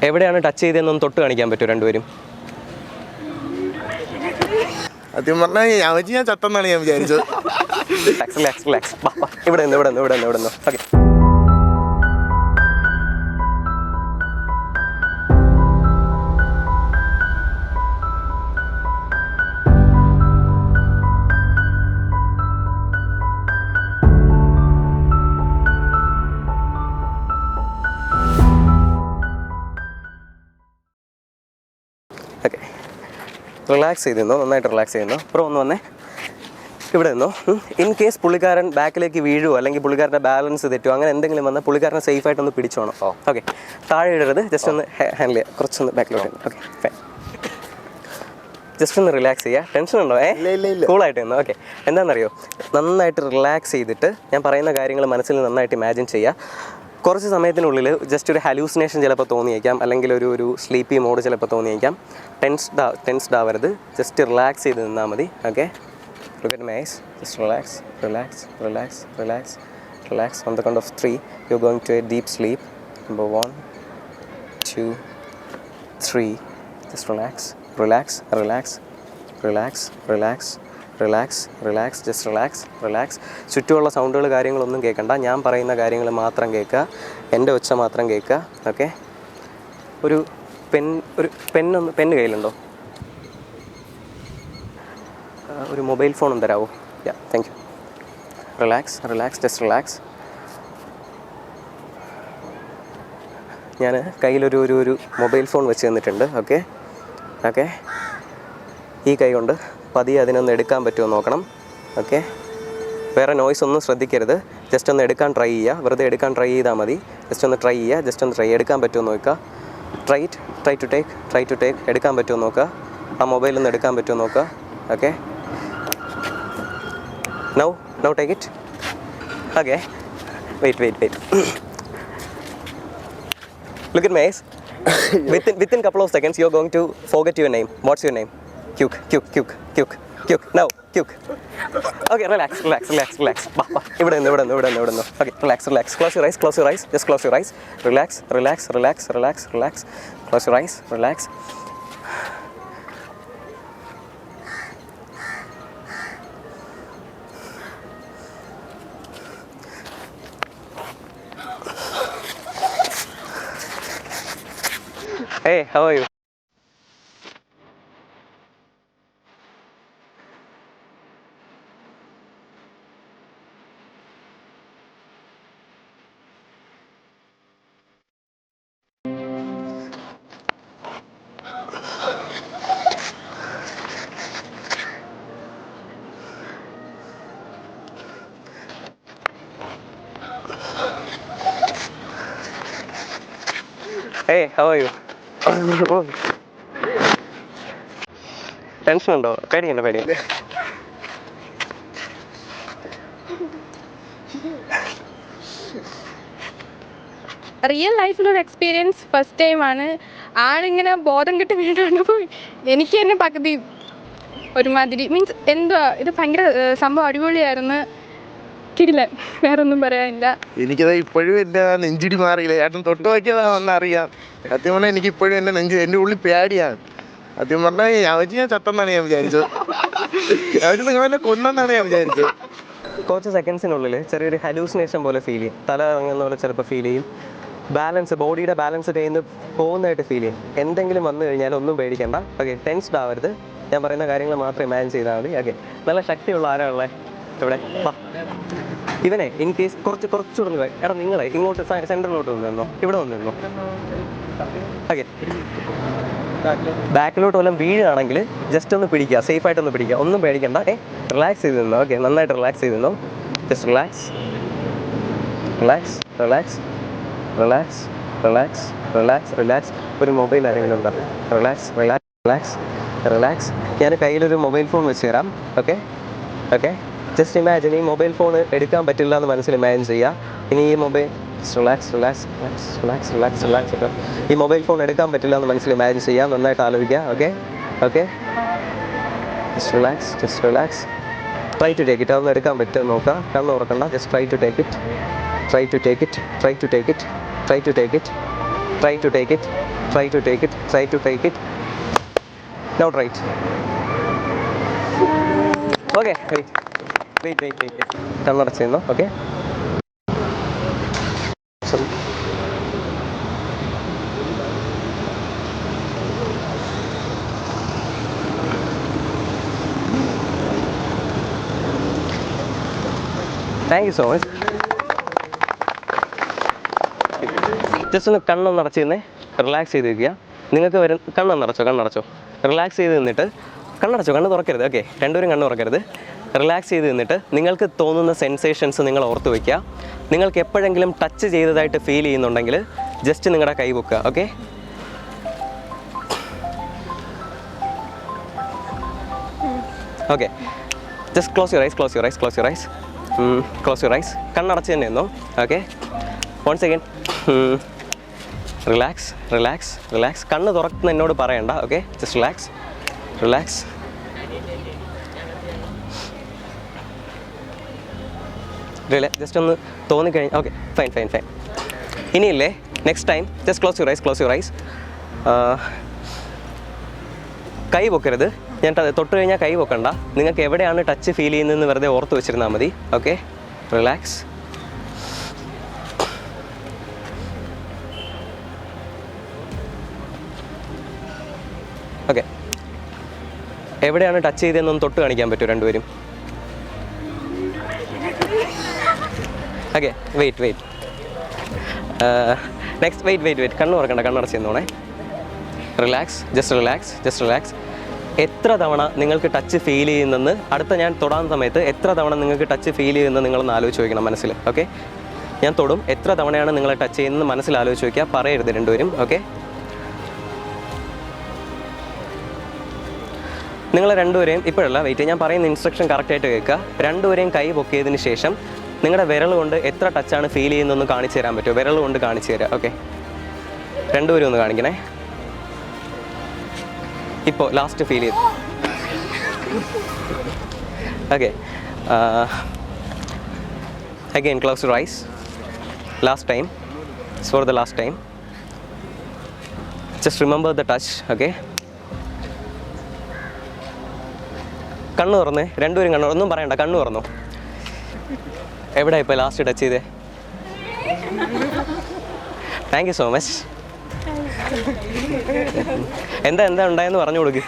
എവിടെയാണ് ടച്ച് ചെയ്തതെന്നൊന്ന് തൊട്ട് കാണിക്കാൻ പറ്റുമോ രണ്ടുപേരും? ആദ്യം പറഞ്ഞാൽ ഞാൻ ചത്തെന്നാണ് ഞാൻ വിചാരിച്ചത്. ഇവിടെ നിന്ന് ഓക്കെ. ഓക്കെ, റിലാക്സ് ചെയ്തിരുന്നോ? നന്നായിട്ട് റിലാക്സ് ചെയ്യുന്നു. അപ്പുറം ഒന്ന് വന്നേ, ഇവിടെ നിന്നോ. ഇൻ കേസ് പുള്ളിക്കാരൻ ബാക്കിലേക്ക് വീഴുവോ അല്ലെങ്കിൽ പുള്ളിക്കാരൻ്റെ ബാലൻസ് തെറ്റുമോ അങ്ങനെ എന്തെങ്കിലും വന്നാൽ പുള്ളിക്കാരനെ സേഫായിട്ടൊന്ന് പിടിച്ചോണം. ഓക്കെ, താഴെ ഇടരുത്, ജസ്റ്റ് ഒന്ന് ഹാൻഡിൽ ചെയ്യുക, കുറച്ചൊന്ന് ബാക്കിലോട്ട്. Okay, fine. ജസ്റ്റ് ഒന്ന് റിലാക്സ് ചെയ്യുക. ടെൻഷൻ ഉണ്ടോ? കൂളായിട്ട് നിന്നോ. ഓക്കെ, എന്താണെന്നറിയോ, നന്നായിട്ട് റിലാക്സ് ചെയ്തിട്ട് ഞാൻ പറയുന്ന കാര്യങ്ങൾ മനസ്സിൽ നന്നായിട്ട് ഇമാജിൻ ചെയ്യുക. കുറച്ച് സമയത്തിനുള്ളിൽ ജസ്റ്റ് ഒരു ഹലൂസിനേഷൻ ചിലപ്പോൾ തോന്നിയേക്കാം, അല്ലെങ്കിൽ ഒരു സ്ലീപ്പി മോഡ് ചിലപ്പോൾ തോന്നിയേക്കാം. ടെൻസ്ഡ് ആവരുത്, ജസ്റ്റ് റിലാക്സ് ചെയ്ത് നിന്നാൽ മതി. Okay, look at my eyes, just relax. On the count of 3 you're going to a deep sleep. Number 1 2 3. Just relax, just relax. ചുറ്റുമുള്ള സൗണ്ടുകൾ കാര്യങ്ങളൊന്നും കേൾക്കണ്ട, ഞാൻ പറയുന്ന കാര്യങ്ങൾ മാത്രം കേൾക്കുക, എൻ്റെ ഒച്ച മാത്രം കേൾക്കുക. ഓക്കെ, ഒരു പെണ്ണ് കയ്യിലുണ്ടോ? ഒരു മൊബൈൽ ഫോണും തരാമോ? Yeah, thank you. Relax, just relax. ഞാൻ കയ്യിലൊരു മൊബൈൽ ഫോൺ വെച്ച് തന്നിട്ടുണ്ട്. ഓക്കെ, ഈ കൈ കൊണ്ട് പതിയെ അതിനൊന്ന് എടുക്കാൻ പറ്റുമോ നോക്കണം. ഓക്കെ, വേറെ നോയ്സ് ഒന്നും ശ്രദ്ധിക്കരുത്, ജസ്റ്റ് ഒന്ന് എടുക്കാൻ ട്രൈ ചെയ്യുക. വെറുതെ എടുക്കാൻ ട്രൈ ചെയ്താൽ മതി. ജസ്റ്റ് ഒന്ന് ട്രൈ ചെയ്യുക, എടുക്കാൻ പറ്റുമോ നോക്കുക. ട്രൈ ടു ടേക്ക് എടുക്കാൻ പറ്റുമോ നോക്കുക. ആ മൊബൈലൊന്ന് എടുക്കാൻ പറ്റുമോ നോക്കുക. Okay, now take it. Okay, wait. Look at my eyes. within couple of seconds you're going to forget your name. What's your name? Cuk. Now Cuk. Okay, relax. ഇവിടെ നിന്ന്. Okay, relax. Close your eyes. Just close your eyes. Relax. Close your eyes. Relax. Hey, how are you? Hey, how are you? Tension ഉണ്ടോ? പേടിയല്ല. Real ലൈഫിലൊരു experience first ടൈമാണ്. ആളിങ്ങനെ ബോധം കെട്ട് വീണ്ടും എനിക്ക് തന്നെ പകുതി ഒരുമാതിരി മീൻസ് എന്തുവാ ഇത് ഭയങ്കര സംഭവം അടിപൊളിയായിരുന്നു. കിടില, വേറൊന്നും പറയാനില്ല. എനിക്കത് ഇപ്പോഴും എൻ്റെ നെഞ്ചിടി മാറിയില്ല. ചേട്ടൻ തൊട്ട് നോക്കിയതാണെന്ന് അറിയാം. സത്യം പറഞ്ഞാൽ എനിക്ക് ഇപ്പോഴും എൻ്റെ ഉള്ളിൽ പേടിയാണ്. സത്യം പറഞ്ഞാൽ ഞാൻ ചത്തെന്നാണ് ഞാൻ വിചാരിച്ചത്. നിങ്ങളെന്നെ കൊന്നെന്നാണ് ഞാൻ വിചാരിച്ചത്. കുറച്ച് സെക്കൻഡ്സിനുള്ളിൽ ചെറിയൊരു ഹലൂസിനേഷൻ പോലെ ഫീൽ ചെയ്യും, തല ഇറങ്ങുന്ന പോലെ ചിലപ്പോൾ ഫീൽ ചെയ്യും, ബോഡിയുടെ ബാലൻസ് ചെയ്യുന്ന പോകുന്നതായിട്ട് ഫീൽ ചെയ്യും. എന്തെങ്കിലും വന്നു കഴിഞ്ഞാൽ ഒന്നും പേടിക്കേണ്ട. ഓക്കെ, ടെൻസ്ഡ് ആവരുത്, ഞാൻ പറയുന്ന കാര്യങ്ങൾ മാത്രം ഇമാജിൻ ചെയ്താൽ മതി. ഓക്കെ, നല്ല ശക്തിയുള്ള ആരാളുള്ളത് ഇവിടെ? ഇവനെ ഇൻ കേസ് കുറച്ചുകൂടെ എടാ നിങ്ങളെ ഇങ്ങോട്ട് സെൻറ്ററിലോട്ട് വന്നിരുന്നോ, ഇവിടെ വന്നിരുന്നോ? ഓക്കെ, ബാക്കിലോട്ട് വല്ലതും വീഴുകയാണെങ്കിൽ ജസ്റ്റ് ഒന്ന് പിടിക്കുക, സേഫായിട്ടൊന്ന് പിടിക്കുക, ഒന്നും പേടിക്കണ്ട. റിലാക്സ് ചെയ്ത് നിന്നോ. ഓക്കെ, നന്നായിട്ട് റിലാക്സ് ചെയ്ത് നിന്നോ. Just relax. ഒരു മൊബൈൽ ആരെങ്കിലും ഉണ്ടോ? റിലാക്സ്. ഞാൻ കയ്യിലൊരു മൊബൈൽ ഫോൺ വെച്ച് തരാം. ഓക്കെ, ജസ്റ്റ് ഇമാജിൻ ഈ മൊബൈൽ ഫോൺ എടുക്കാൻ പറ്റില്ല എന്ന് മനസ്സിൽ ഇമാജിൻ ചെയ്യുക. ഇനി ഈ മൊബൈൽ റിലാക്സ്. ഈ മൊബൈൽ ഫോൺ എടുക്കാൻ പറ്റില്ല എന്ന് മനസ്സിൽ ഇമാജിൻ ചെയ്യാം. നന്നായിട്ട് ആലോചിക്കുക. Okay, just relax. Try to take it. അതൊന്നും എടുക്കാൻ പറ്റും നോക്കുക, കണ്ണ് തുറക്കണ്ട. Just try to take it. Try to take it. Try to take it. Try to take it. Now try it. Okay, wait. Wait. കണ്ണടച്ചിരുന്നോ? Okay. Thank you so much. Just ഒന്ന് കണ്ണൊന്ന് അടച്ചിരുന്നേ, relax ചെയ്ത് വയ്ക്കുക. നിങ്ങൾക്ക് കണ്ണടച്ചോ. റിലാക്സ് ചെയ്ത് നിന്നിട്ട് കണ്ണടച്ചോ, കണ്ണ് തുറക്കരുത്. Okay, രണ്ടുപേരും കണ്ണ് തുറക്കരുത്. റിലാക്സ് ചെയ്ത് നിന്നിട്ട് നിങ്ങൾക്ക് തോന്നുന്ന സെൻസേഷൻസ് നിങ്ങൾ ഓർത്ത് വയ്ക്കുക. നിങ്ങൾക്ക് എപ്പോഴെങ്കിലും ടച്ച് ചെയ്തതായിട്ട് ഫീൽ ചെയ്യുന്നുണ്ടെങ്കിൽ ജസ്റ്റ് നിങ്ങളുടെ കൈ വെക്കുക. Okay, okay. Just close your eyes. കണ്ണടച്ച് തന്നെ എന്നോ. Okay, once again. റിലാക്സ്. കണ്ണ് തുറക്കുന്ന എന്നോട് പറയണ്ട. Okay, just relax. ജസ്റ്റ് ഒന്ന് തോന്നിക്കഴിഞ്ഞാൽ ഓക്കെ, ഫൈൻ. ഇനിയില്ലേ, next time just close your eyes. കൈ പൊക്കരുത്. ഞാൻ തൊട്ട് കഴിഞ്ഞാൽ കൈ പൊക്കണ്ട. നിങ്ങൾക്ക് എവിടെയാണ് ടച്ച് ഫീൽ ചെയ്യുന്നതെന്ന് വെറുതെ ഓർത്ത് വെച്ചിരുന്നാൽ മതി. Okay, relax. ഓക്കെ, എവിടെയാണ് ടച്ച് ചെയ്തതെന്നൊന്ന് തൊട്ട് കാണിക്കാൻ പറ്റുമോ രണ്ടുപേരും? Okay, wait. Next wait. കണ്ണ് തുറക്കണ്ട, കണ്ണടച്ചിരുന്നോണേ. റിലാക്സ്. എത്ര തവണ നിങ്ങൾക്ക് ടച്ച് ഫീൽ ചെയ്യുന്നെന്ന് അടുത്ത ഞാൻ തൊടാൻ സമയത്ത് എത്ര തവണ നിങ്ങൾക്ക് ടച്ച് ഫീൽ ചെയ്യുന്നത് നിങ്ങളൊന്ന് ആലോചിച്ച് വയ്ക്കണം മനസ്സിൽ. ഓക്കെ, ഞാൻ തൊടും, എത്ര തവണയാണ് നിങ്ങൾ ടച്ച് ചെയ്യുന്നത് മനസ്സിൽ ആലോചിച്ച് വയ്ക്കുക. പറയരുത് രണ്ടുപേരും. ഓക്കെ, നിങ്ങൾ രണ്ടുപേരെയും ഇപ്പോഴല്ല, വെയിറ്റ്, ഞാൻ പറയുന്ന ഇൻസ്ട്രക്ഷൻ കറക്റ്റായിട്ട് കേൾക്കുക. രണ്ടുപേരെയും കൈ പൊക്കിയതിന് ശേഷം നിങ്ങളുടെ വിരൽ കൊണ്ട് എത്ര ടച്ചാണ് ഫീൽ ചെയ്യുന്നതെന്ന് കാണിച്ചു തരാൻ പറ്റുമോ? വിരൽ കൊണ്ട് കാണിച്ചു തരാം. ഓക്കെ, രണ്ടുപേരും ഒന്ന് കാണിക്കണേ. ഇപ്പോൾ ലാസ്റ്റ് ഫീൽ ചെയ്തു. Okay, again close your ice. Last time, for the last time. Just remember the touch. Okay, കണ്ണ് തുറന്നേ, രണ്ടുപേരും കണ്ണ്, ഒന്നും പറയണ്ട, കണ്ണ് തുറന്നോ. എവിടെ ഇപ്പോൾ ലാസ്റ്റ് ടച്ച് ചെയ്തേ? Thank you so much. എന്താ ഉണ്ടായെന്ന് പറഞ്ഞു കൊടുക്ക്.